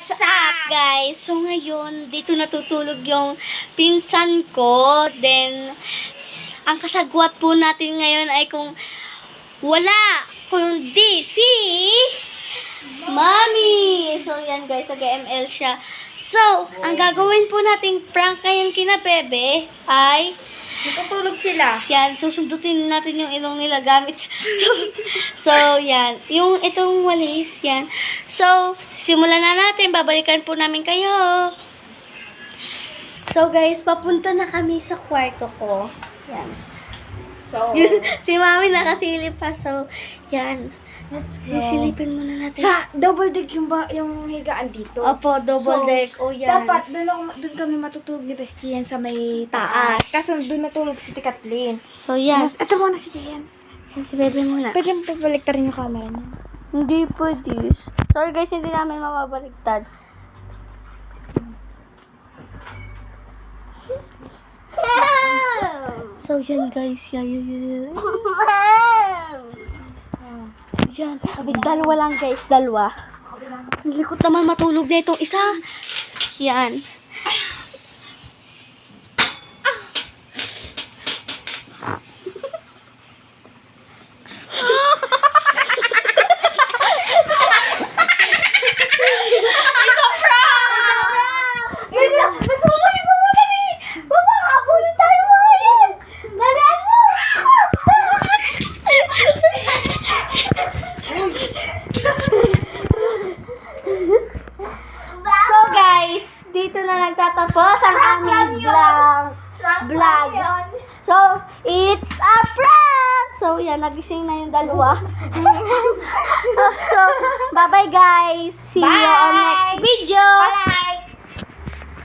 What's up, guys? So, ngayon, dito natutulog yung pinsan ko. Then, ang kasagwat po natin ngayon ay kung wala, kundi si Mami. So, yan guys, nag-ML siya. So, ang gagawin po nating prank ngayon kina Bebe ay Natutulog sila. yan, susundutin natin yung ilong nila gamit. So, yan. Yung itong walis, yan. So, simulan na natin. Babalikan po namin kayo. So, guys, papunta na kami sa kwarto ko. Yan. So, Si Mami nakasilip pa. So, yan. let's go. Silipin muna natin. Sa double deck yung higaan dito. Opo, double So, deck. O, yan. Dapat doon kami matutulog ni Best Gian sa may taas. Kaso doon natulog si Kathleen. So, yan. Ito muna si Gian. Yan si Bebe muna. Pwede mo pabaliktarin yung camera niya. Hindi pwede. Sorry guys, hindi namin mababaliktad. So, yan guys. Yan. Yan. Dalawa lang guys. Dalawa. Nilikot naman matulog na itong isa. Yan. So guys, dito na nagtatapos ang aming vlog. So, it's a prank! So, yan, nagising na yung dalawa. So, bye-bye guys. See you on next